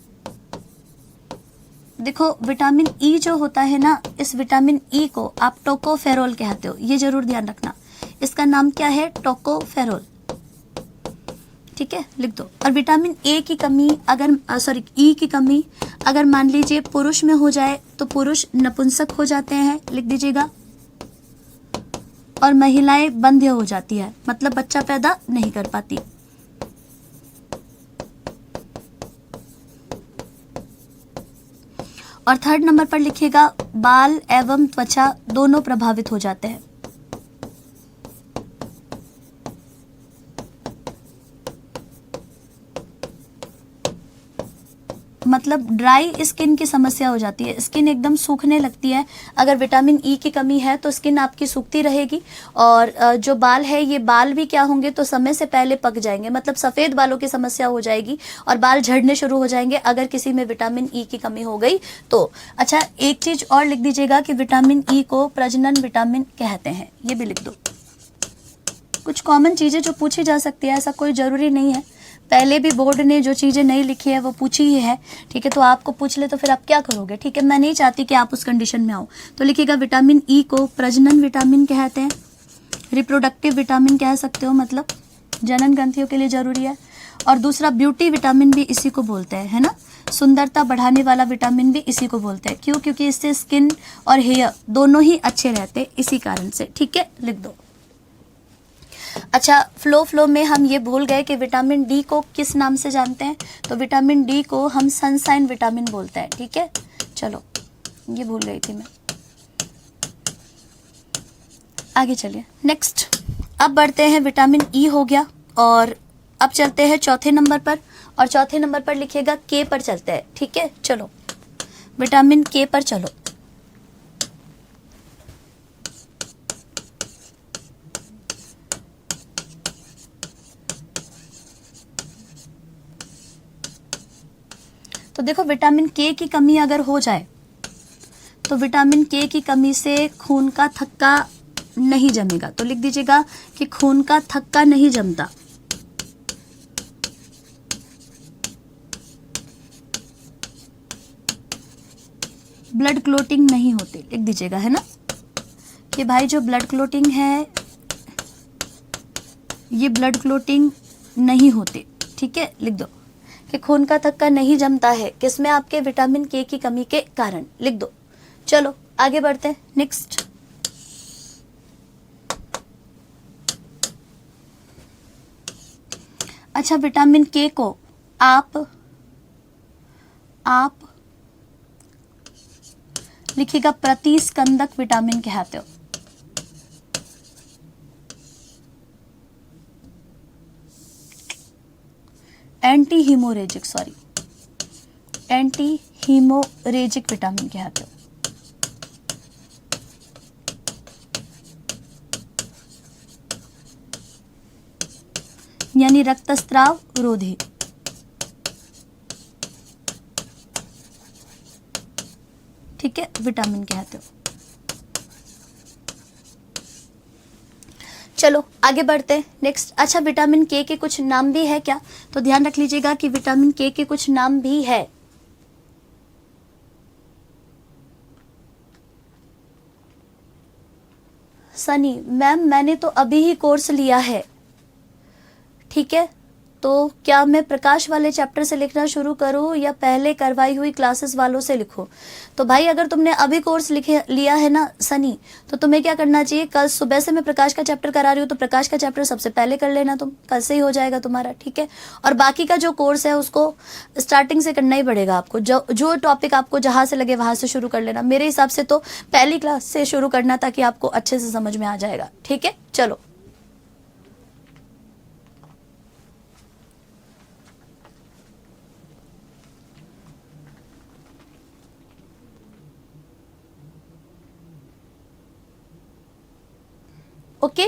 देखो विटामिन ई जो होता है ना, इस विटामिन ई को आप टोकोफेरोल कहते हो, ये जरूर ध्यान रखना, इसका नाम क्या है, टोकोफेरोल, ठीक है, लिख दो। और विटामिन ए की कमी अगर ई की कमी अगर मान लीजिए पुरुष में हो जाए तो पुरुष नपुंसक हो जाते हैं, लिख दीजिएगा। और महिलाएं बंध्य हो जाती है, मतलब बच्चा पैदा नहीं कर पाती। और थर्ड नंबर पर लिखिएगा बाल एवं त्वचा दोनों प्रभावित हो जाते हैं, मतलब ड्राई स्किन की समस्या हो जाती है, स्किन एकदम सूखने लगती है। अगर विटामिन ई की कमी है तो स्किन आपकी सूखती रहेगी, और जो बाल है ये बाल भी क्या होंगे, तो समय से पहले पक जाएंगे, मतलब सफ़ेद बालों की समस्या हो जाएगी और बाल झड़ने शुरू हो जाएंगे अगर किसी में विटामिन ई की कमी हो गई तो। अच्छा एक चीज़ और लिख दीजिएगा कि विटामिन ई को प्रजनन विटामिन कहते हैं, ये भी लिख दो। कुछ कॉमन चीज़ें जो पूछी जा सकती है, ऐसा कोई ज़रूरी नहीं है, पहले भी बोर्ड ने जो चीज़ें नहीं लिखी है वो पूछी ही है, ठीक है। तो आपको पूछ ले तो फिर आप क्या करोगे, ठीक है, मैं नहीं चाहती कि आप उस कंडीशन में आओ। तो लिखिएगा विटामिन ई को प्रजनन विटामिन कहते हैं, रिप्रोडक्टिव विटामिन कह सकते हो, मतलब जनन ग्रंथियों के लिए ज़रूरी है। और दूसरा ब्यूटी विटामिन भी इसी को बोलते हैं, है ना, सुंदरता बढ़ाने वाला विटामिन भी इसी को बोलते हैं। क्यों, क्योंकि इससे स्किन और हेयर दोनों ही अच्छे रहते, इसी कारण से, ठीक है, लिख दो। अच्छा फ्लो में हम ये भूल गए कि विटामिन डी को किस नाम से जानते हैं, तो विटामिन डी को हम सनसाइन विटामिन बोलते हैं, ठीक है। चलो ये भूल गई थी मैं, आगे चलिए नेक्स्ट। अब बढ़ते हैं, विटामिन ई हो गया, और अब चलते हैं चौथे नंबर पर, और चौथे नंबर पर लिखिएगा के पर चलते हैं, ठीक है। चलो विटामिन के पर चलो। तो देखो विटामिन के की कमी अगर हो जाए तो विटामिन के की कमी से खून का थक्का नहीं जमेगा, तो लिख दीजिएगा कि खून का थक्का नहीं जमता। ब्लड क्लोटिंग नहीं होती, लिख दीजिएगा, है ना, कि भाई जो ब्लड क्लोटिंग है ये ब्लड क्लोटिंग नहीं होती, ठीक है, लिख दो कि खून का थक्का नहीं जमता है, किसमें, आपके विटामिन के की कमी के कारण, लिख दो। चलो आगे बढ़ते हैं नेक्स्ट। अच्छा विटामिन के को आप लिखिएगा प्रतिस्कंदक विटामिन कहते हो, एंटी हीमोरेजिक विटामिन कहते हो। यानी रक्तस्राव रोधी। ठीक है, विटामिन कहते हो। चलो आगे बढ़ते हैं नेक्स्ट। अच्छा, विटामिन के कुछ नाम भी है क्या? तो ध्यान रख लीजिएगा कि विटामिन के कुछ नाम भी है। सनी मैम, मैंने तो अभी ही कोर्स लिया है। ठीक है, तो क्या मैं प्रकाश वाले चैप्टर से लिखना शुरू करूं या पहले करवाई हुई क्लासेस वालों से लिखूं? तो भाई अगर तुमने अभी कोर्स लिया है ना सनी, तो तुम्हें क्या करना चाहिए, कल सुबह से मैं प्रकाश का चैप्टर करा रही हूँ तो प्रकाश का चैप्टर सबसे पहले कर लेना, तुम कल से ही हो जाएगा तुम्हारा। ठीक है, और बाकी का जो कोर्स है उसको स्टार्टिंग से करना ही पड़ेगा आपको। जो टॉपिक आपको जहाँ से लगे वहाँ से शुरू कर लेना। मेरे हिसाब से तो पहली क्लास से शुरू करना, ताकि आपको अच्छे से समझ में आ जाएगा। ठीक है, चलो ओके,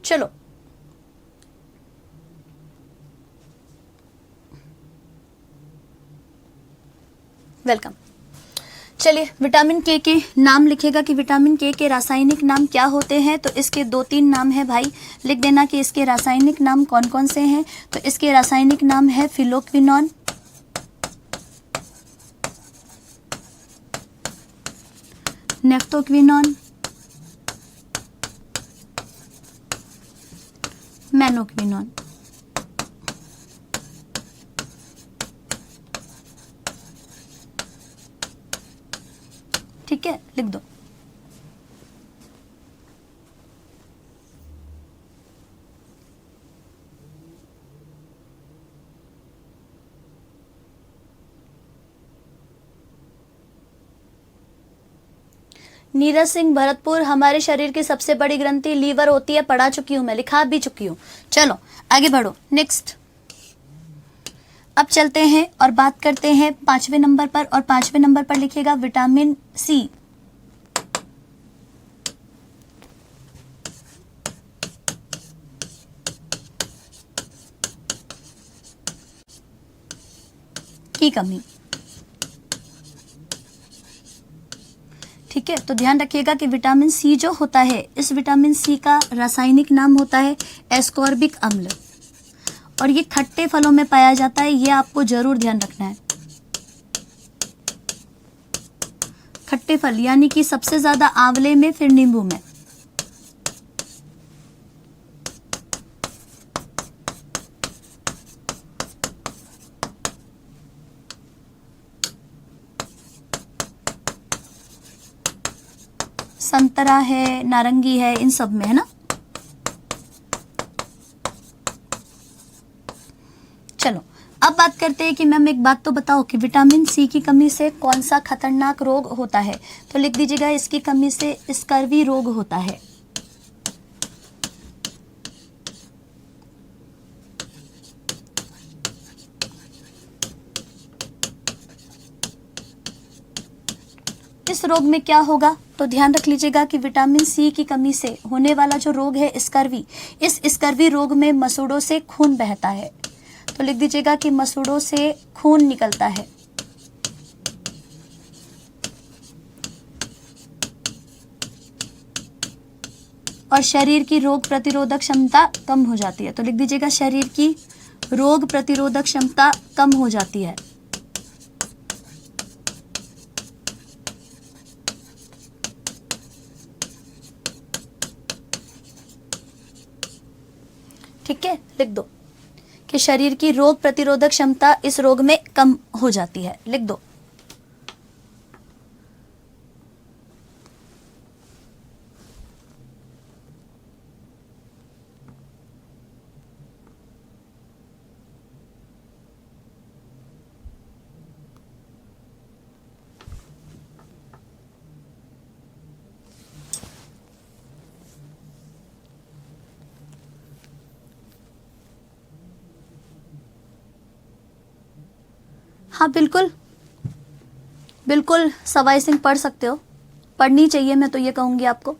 चलो वेलकम। चलिए, विटामिन के नाम लिखेगा कि विटामिन के रासायनिक नाम क्या होते हैं। तो इसके 2-3 नाम है भाई, लिख देना कि इसके रासायनिक नाम कौन कौन से हैं। तो इसके रासायनिक नाम है फिलोक्विनोन, नेफ्टोक्विनोन, मैनोक्विनोन। ठीक है, लिख दो। नीरज सिंह भरतपुर, हमारे शरीर की सबसे बड़ी ग्रंथि लीवर होती है, पढ़ा चुकी हूं मैं, लिखा भी चुकी हूं। चलो आगे बढ़ो नेक्स्ट। अब चलते हैं और बात करते हैं 5वें नंबर पर, और 5वें नंबर पर लिखिएगा विटामिन सी। की कमी। ठीक है, तो ध्यान रखिएगा कि विटामिन सी जो होता है, इस विटामिन सी का रासायनिक नाम होता है एस्कॉर्बिक अम्ल, और ये खट्टे फलों में पाया जाता है। ये आपको जरूर ध्यान रखना है। खट्टे फल यानी कि सबसे ज्यादा आंवले में, फिर नींबू में। संतरा है, नारंगी है, इन सब में है ना। चलो अब बात करते हैं कि मैम एक बात तो बताओ कि विटामिन सी की कमी से कौन सा खतरनाक रोग होता है। तो लिख दीजिएगा, इसकी कमी से स्कर्वी रोग होता है। इस रोग में क्या होगा, तो ध्यान रख लीजिएगा कि विटामिन सी की कमी से होने वाला जो रोग है स्कर्वी, इस स्कर्वी रोग में मसूड़ों से खून बहता है। तो लिख दीजिएगा कि मसूड़ों से खून निकलता है। और शरीर की रोग प्रतिरोधक क्षमता कम हो जाती है। तो लिख दीजिएगा, शरीर की रोग प्रतिरोधक क्षमता कम हो जाती है। ठीक है, लिख दो कि शरीर की रोग प्रतिरोधक क्षमता इस रोग में कम हो जाती है। लिख दो। हाँ बिल्कुल बिल्कुल, सवाई सिंह पढ़ सकते हो, पढ़नी चाहिए, मैं तो ये कहूंगी आपको।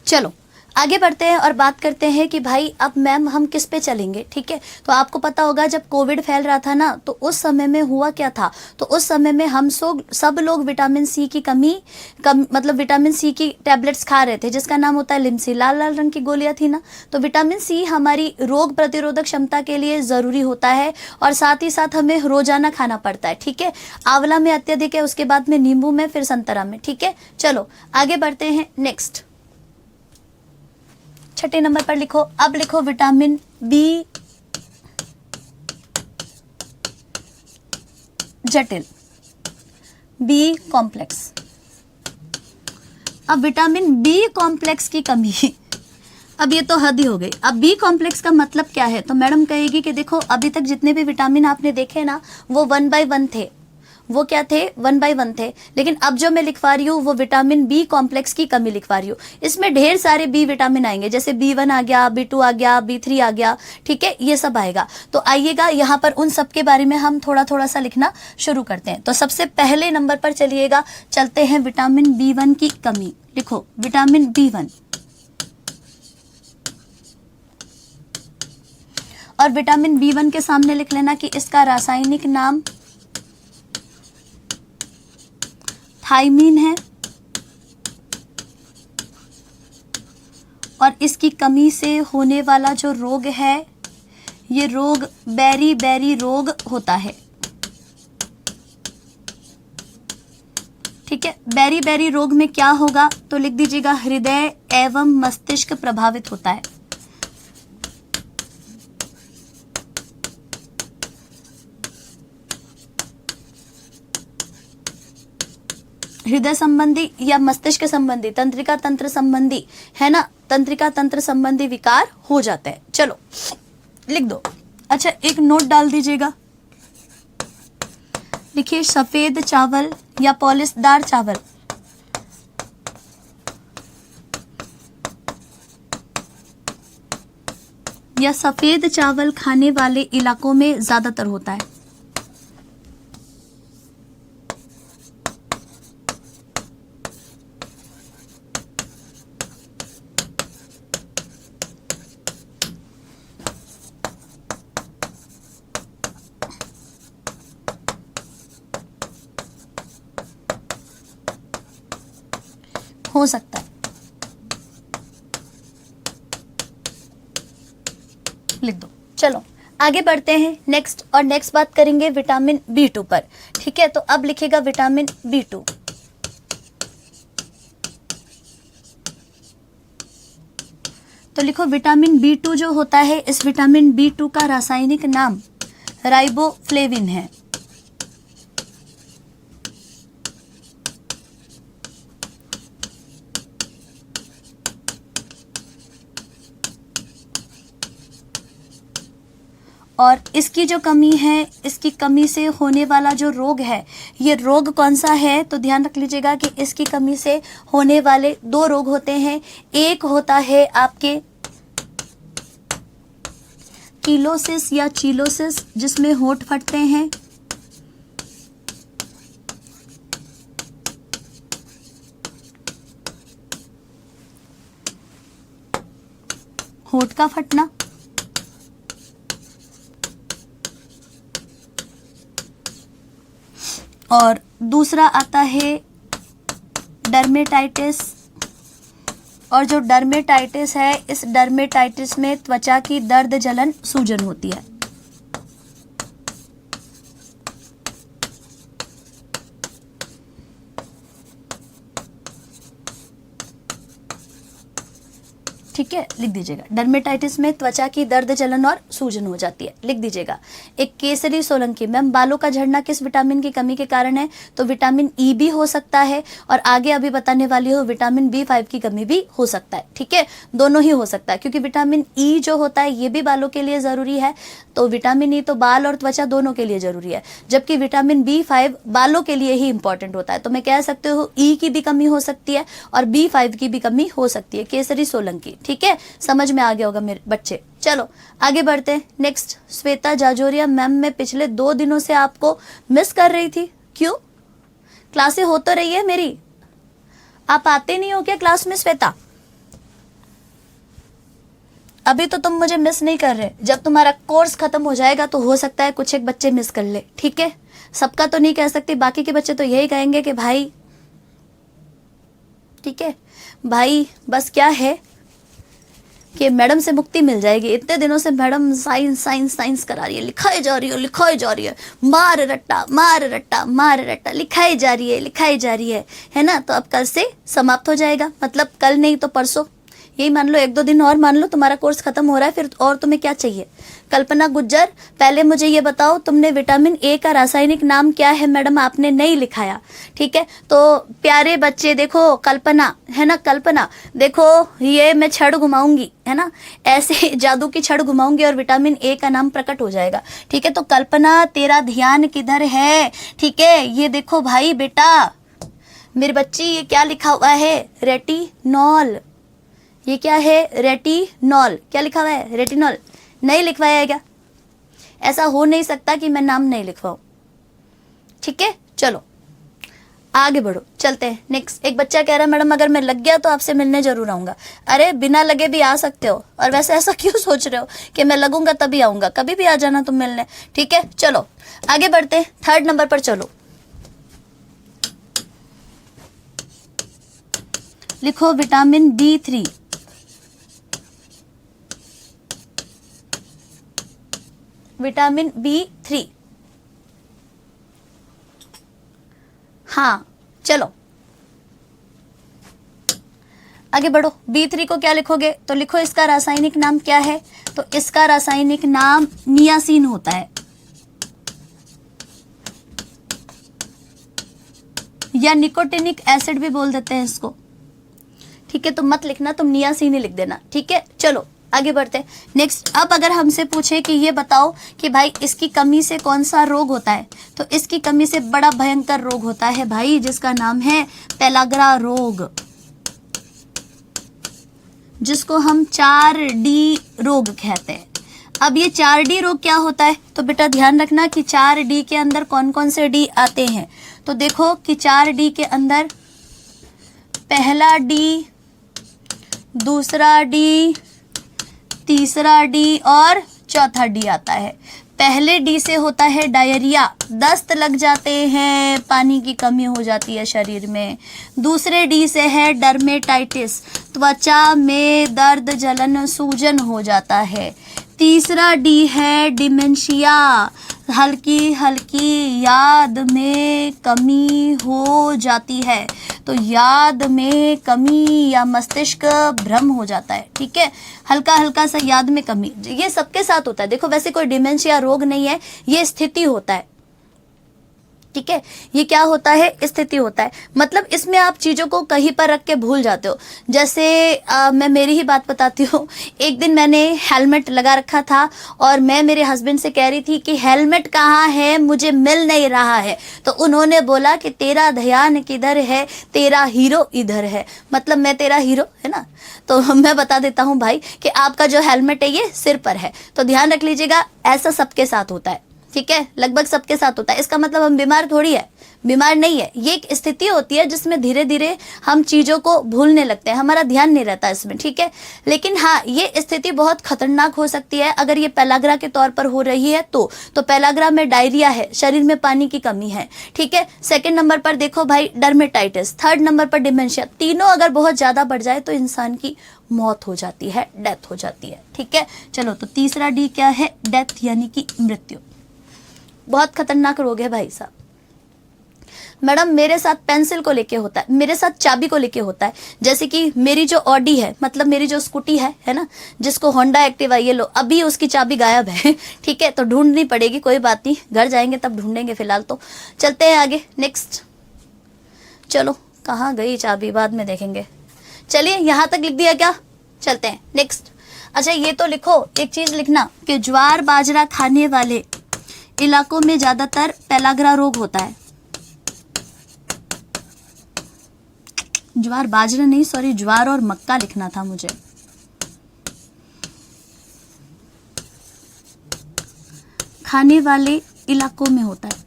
चलो आगे बढ़ते हैं और बात करते हैं कि भाई अब मैम हम किस पे चलेंगे, ठीक है। तो आपको पता होगा जब कोविड फैल रहा था ना, तो उस समय में हुआ क्या था, तो उस समय में हम सब लोग विटामिन सी की मतलब विटामिन सी की टैबलेट्स खा रहे थे, जिसका नाम होता है लिम्सी, लाल लाल रंग की गोलियां थी ना। तो विटामिन सी हमारी रोग प्रतिरोधक क्षमता के लिए ज़रूरी होता है और साथ ही साथ हमें रोजाना खाना पड़ता है, ठीक है। आंवला में अत्यधिक है, उसके बाद में नींबू में, फिर संतरा में, ठीक है। चलो आगे बढ़ते हैं। नेक्स्ट छठे नंबर पर लिखो, अब लिखो विटामिन बी जटिल, बी कॉम्प्लेक्स। अब विटामिन बी कॉम्प्लेक्स की कमी, अब ये तो हद ही हो गई। अब बी कॉम्प्लेक्स का मतलब क्या है, तो मैडम कहेगी कि देखो अभी तक जितने भी विटामिन आपने देखे ना, वो 1 by 1 थे, वो क्या थे, 1 by 1 थे। लेकिन अब जो मैं लिखवा रही हूँ वो विटामिन बी कॉम्प्लेक्स की कमी लिखवा रही हूँ। इसमें ढेर सारे बी विटामिन आएंगे, जैसे B1 आ गया, B2 आ गया, B3 आ गया, ठीक है, ये सब आएगा। तो आइएगा यहाँ पर उन सब के बारे में हम थोड़ा थोड़ा सा लिखना शुरू करते हैं। तो सबसे पहले नंबर पर चलिएगा, चलते हैं विटामिन B1 की कमी। लिखो विटामिन B1। और विटामिन B1 के सामने लिख लेना कि इसका रासायनिक नाम थायमीन है और इसकी कमी से होने वाला जो रोग है, ये रोग बेरी रोग होता है, ठीक है। बेरी रोग में क्या होगा, तो लिख दीजिएगा हृदय एवं मस्तिष्क प्रभावित होता है। हृदय संबंधी या मस्तिष्क संबंधी, तंत्रिका तंत्र संबंधी, है ना, तंत्रिका तंत्र संबंधी विकार हो जाते हैं। चलो लिख दो। अच्छा एक नोट डाल दीजिएगा, लिखिए सफेद चावल या पॉलिशदार चावल या सफेद चावल खाने वाले इलाकों में ज्यादातर होता है। हो सकता है, लिख दो। चलो आगे बढ़ते हैं नेक्स्ट, और नेक्स्ट बात करेंगे विटामिन B2 पर, ठीक है। तो अब लिखेगा विटामिन B2। तो लिखो विटामिन B2 जो होता है, इस विटामिन B2 का रासायनिक नाम राइबोफ्लेविन है। और इसकी जो कमी है, इसकी कमी से होने वाला जो रोग है, ये रोग कौन सा है, तो ध्यान रख लीजिएगा कि इसकी कमी से होने वाले 2 रोग होते हैं। एक होता है आपके कीलोसिस या चीलोसिस, जिसमें होंठ फटते हैं, होंठ का फटना, और दूसरा आता है डर्मेटाइटिस। और जो डर्मेटाइटिस है, इस डर्मेटाइटिस में त्वचा की दर्द जलन सूजन होती है। ठीक है, लिख दीजिएगा डर्मेटाइटिस में त्वचा की दर्द जलन और सूजन हो जाती है, लिख दीजिएगा। एक केसरी सोलंकी, मैम बालों का झड़ना किस विटामिन की कमी के कारण है, तो विटामिन ई भी हो सकता है, और आगे अभी बताने वाली हो विटामिन B5 की कमी भी हो सकता है, ठीक है, दोनों ही हो सकता है, क्योंकि विटामिन ई जो होता है ये भी बालों के लिए जरूरी है। तो विटामिन ई तो बाल और त्वचा दोनों के लिए जरूरी है, जबकि विटामिन B5 बालों के लिए ही इंपॉर्टेंट होता है। तो मैं कह सकते हो ई की भी कमी हो सकती है और B5 की भी कमी हो सकती है, केसरी सोलंकी, ठीक है, समझ में आ गया होगा मेरे बच्चे। चलो आगे बढ़ते हैं नेक्स्ट। श्वेता जाजोरिया, मैम मैं पिछले 2 दिनों से आपको मिस कर रही थी, क्यों, क्लासें हो तो रही है मेरी, आप आते नहीं हो क्या क्लास में श्वेता? अभी तो तुम मुझे मिस नहीं कर रहे, जब तुम्हारा कोर्स खत्म हो जाएगा तो हो सकता है कुछ एक बच्चे मिस कर ले, ठीक है। सबका तो नहीं कह सकती, बाकी के बच्चे तो यही कहेंगे कि भाई, ठीक है भाई, बस क्या है कि मैडम से मुक्ति मिल जाएगी। इतने दिनों से मैडम साइंस साइंस साइंस करा रही है, लिखाई जा रही है, लिखाई जा रही है, मार रट्टा मार रट्टा मार रट्टा, लिखाई जा रही है, लिखाई जा रही है ना। तो अब कल से समाप्त हो जाएगा, मतलब कल नहीं तो परसों, यही मान लो, 1-2 दिन और मान लो, तुम्हारा कोर्स खत्म हो रहा है। फिर और तुम्हें क्या चाहिए? कल्पना गुज्जर, पहले मुझे ये बताओ, तुमने विटामिन ए का रासायनिक नाम क्या है? मैडम आपने नहीं लिखाया, ठीक है। तो प्यारे बच्चे देखो, कल्पना है ना, कल्पना देखो, ये मैं छड़ घुमाऊंगी, है ना, ऐसे जादू की छड़ घुमाऊंगी और विटामिन ए का नाम प्रकट हो जाएगा, ठीक है। तो कल्पना, तेरा ध्यान किधर है? ठीक है, ये देखो भाई बेटा, मेरी बच्ची, ये क्या लिखा हुआ है? रेटिनॉल। ये क्या है? रेटिनॉल। क्या लिखा हुआ है? रेटिनॉल। नहीं लिखवाया है क्या? ऐसा हो नहीं सकता कि मैं नाम नहीं लिखवाऊं, ठीक है। चलो आगे बढ़ो, चलते हैं नेक्स्ट। एक बच्चा कह रहा है मैडम अगर मैं लग गया तो आपसे मिलने जरूर आऊंगा। अरे बिना लगे भी आ सकते हो, और वैसे ऐसा क्यों सोच रहे हो कि मैं लगूंगा तभी आऊंगा? कभी भी आ जाना तुम मिलने, ठीक है। चलो आगे बढ़ते हैं, 3rd नंबर पर चलो। लिखो विटामिन B3। विटामिन B3, हाँ चलो आगे बढ़ो। B3 को क्या लिखोगे? तो लिखो इसका रासायनिक नाम क्या है? तो इसका रासायनिक नाम नियासिन होता है, या निकोटिनिक एसिड भी बोल देते हैं इसको, ठीक है। तो मत लिखना, तुम नियासिन ही लिख देना, ठीक है। चलो आगे बढ़ते हैं नेक्स्ट। अब अगर हमसे पूछे कि ये बताओ कि भाई इसकी कमी से कौन सा रोग होता है, तो इसकी कमी से बड़ा भयंकर रोग होता है भाई, जिसका नाम है पेलाग्रा रोग, जिसको हम 4D रोग कहते हैं। अब ये 4D रोग क्या होता है? तो बेटा ध्यान रखना कि 4D के अंदर कौन कौन से डी आते हैं। तो देखो कि 4D के अंदर पहला डी, दूसरा डी, तीसरा डी और चौथा डी आता है। पहले डी से होता है डायरिया, दस्त लग जाते हैं, पानी की कमी हो जाती है शरीर में। दूसरे डी से है डर्मेटाइटिस, त्वचा में दर्द, जलन, सूजन हो जाता है। तीसरा डी है डिमेंशिया, हल्की हल्की याद में कमी हो जाती है। तो याद में कमी या मस्तिष्क भ्रम हो जाता है, ठीक है, हल्का हल्का सा याद में कमी। ये सबके साथ होता है, देखो वैसे कोई डिमेंशिया रोग नहीं है, ये स्थिति होता है, ठीक है। ये क्या होता है? स्थिति होता है। मतलब इसमें आप चीज़ों को कहीं पर रख के भूल जाते हो। जैसे मैं मेरी ही बात बताती हूँ। एक दिन मैंने हेलमेट लगा रखा था और मैं मेरे हस्बैंड से कह रही थी कि हेलमेट कहाँ है, मुझे मिल नहीं रहा है। तो उन्होंने बोला कि तेरा ध्यान किधर है, तेरा हीरो इधर है। मतलब मैं तेरा हीरो, है ना। तो मैं बता देता हूँ भाई कि आपका जो हेलमेट है ये सिर पर है। तो ध्यान रख लीजिएगा, ऐसा सबके साथ होता है, ठीक है, लगभग सबके साथ होता है। इसका मतलब हम बीमार थोड़ी है, बीमार नहीं है। ये एक स्थिति होती है जिसमें धीरे धीरे हम चीज़ों को भूलने लगते हैं, हमारा ध्यान नहीं रहता इसमें, ठीक है। लेकिन हाँ, ये स्थिति बहुत खतरनाक हो सकती है अगर ये पेलाग्रा के तौर पर हो रही है तो पेलाग्रा में डायरिया है, शरीर में पानी की कमी है, ठीक है। 2nd नंबर पर देखो भाई डर्मेटाइटिस, 3rd नंबर पर डिमेंशिया। तीनों अगर बहुत ज़्यादा बढ़ जाए तो इंसान की मौत हो जाती है, डेथ हो जाती है, ठीक है। चलो तो तीसरा डी क्या है? डेथ, यानी कि मृत्यु। बहुत खतरनाक रोग है भाई साहब। मैडम मेरे साथ पेंसिल को लेके होता है, मेरे साथ चाबी को लेके होता है। जैसे कि मेरी जो ऑडी है, मतलब मेरी जो स्कूटी है ना, जिसको होंडा एक्टिवा, ये लो, अभी उसकी चाबी गायब है, ठीक है। तो ढूंढनी पड़ेगी, कोई बात नहीं, घर जाएंगे तब ढूंढेंगे, फिलहाल तो चलते हैं आगे नेक्स्ट। चलो कहाँ गई चाबी, बाद में देखेंगे। चलिए यहाँ तक लिख दिया क्या? चलते हैं नेक्स्ट। अच्छा ये तो लिखो, एक चीज लिखना कि ज्वार बाजरा खाने वाले इलाकों में ज्यादातर पेलाग्रा रोग होता है। ज्वार बाजरा नहीं, सॉरी, ज्वार और मक्का लिखना था मुझे। खाने वाले इलाकों में होता है,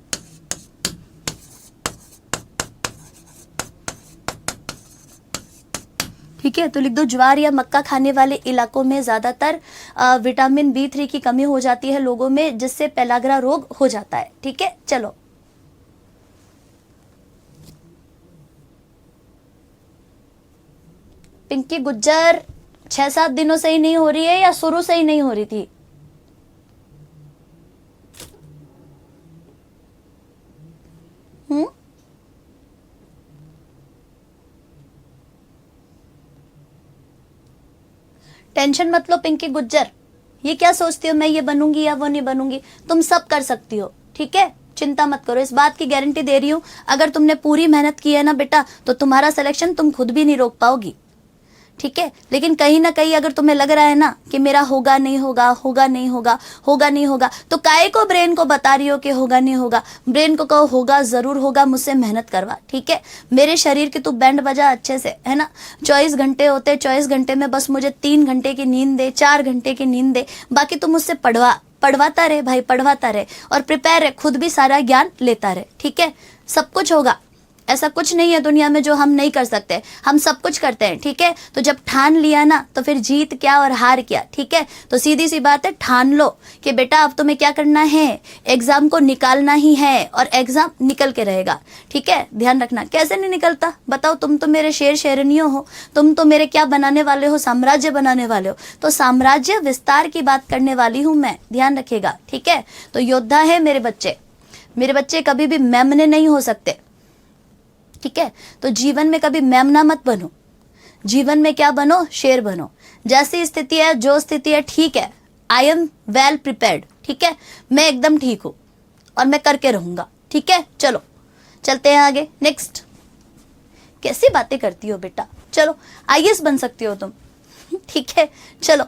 ठीक है, तो लिख दो ज्वार या मक्का खाने वाले इलाकों में ज्यादातर विटामिन B3 की कमी हो जाती है लोगों में, जिससे पेलाग्रा रोग हो जाता है। ठीक है, चलो पिंकी गुज्जर 6-7 दिनों से ही नहीं हो रही है या शुरू से ही नहीं हो रही थी? टेंशन मत लो पिंकी गुज्जर, ये क्या सोचती हो मैं ये बनूंगी या वो नहीं बनूंगी, तुम सब कर सकती हो। ठीक है, चिंता मत करो, इस बात की गारंटी दे रही हूं, अगर तुमने पूरी मेहनत की है ना बेटा तो तुम्हारा सिलेक्शन तुम खुद भी नहीं रोक पाओगी। ठीक है, लेकिन कहीं ना कहीं अगर तुम्हें लग रहा है ना कि मेरा होगा नहीं होगा, होगा नहीं होगा, होगा नहीं होगा, तो काहे को ब्रेन को बता रही हो कि होगा नहीं होगा? ब्रेन को कहो होगा, जरूर होगा, मुझसे मेहनत करवा। ठीक है, मेरे शरीर की तू बैंड बजा अच्छे से, है ना। 24 घंटे होते, 24 घंटे में बस मुझे 3 घंटे की नींद दे, 4 घंटे की नींद दे, बाकी तू मुझसे पढ़वाता रहे भाई, पढ़वाता रहे और प्रिपेयर रहे, खुद भी सारा ज्ञान लेता रहे। ठीक है, सब कुछ होगा, ऐसा कुछ नहीं है दुनिया में जो हम नहीं कर सकते, हम सब कुछ करते हैं। ठीक है, तो जब ठान लिया ना तो फिर जीत क्या और हार क्या। ठीक है, तो सीधी सी बात है, ठान लो कि बेटा अब तुम्हें क्या करना है, एग्जाम को निकालना ही है और एग्जाम निकल के रहेगा। ठीक है, ध्यान रखना। कैसे नहीं निकलता बताओ, तुम तो मेरे शेर शेरनियों हो, तुम तो मेरे क्या बनाने वाले हो, साम्राज्य बनाने वाले हो, तो साम्राज्य विस्तार की बात करने वाली हूं मैं, ध्यान रखिएगा। ठीक है, तो योद्धा है मेरे बच्चे कभी भी मेमने नहीं हो सकते। ठीक है, तो जीवन में कभी मेमना मत बनो, जीवन में क्या बनो, शेर बनो। जैसी स्थिति है, जो स्थिति है, ठीक है, आई एम वेल प्रिपेयर्ड। ठीक है, मैं एकदम ठीक हूं और मैं करके रहूंगा। ठीक है, चलो चलते हैं आगे। नेक्स्ट, कैसी बातें करती हो बेटा, चलो IAS बन सकती हो तुम। ठीक है, चलो,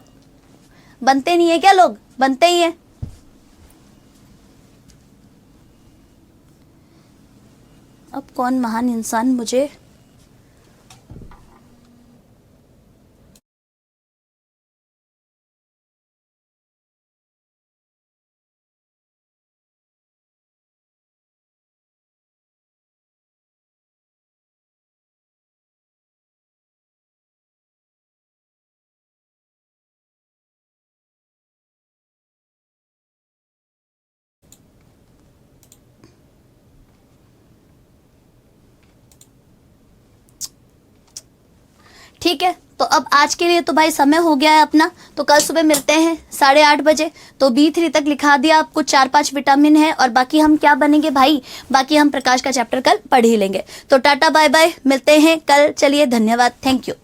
बनते नहीं है क्या लोग, बनते ही हैं। अब कौन महान इंसान मुझे ठीक है, तो अब आज के लिए तो भाई समय हो गया है अपना, तो कल सुबह मिलते हैं 8:30 बजे। तो B3 तक लिखा दिया आपको, 4-5 विटामिन है और बाकी हम क्या बनेंगे भाई, बाकी हम प्रकाश का चैप्टर कल पढ़ ही लेंगे। तो टाटा बाय बाय, मिलते हैं कल। चलिए, धन्यवाद, थैंक यू।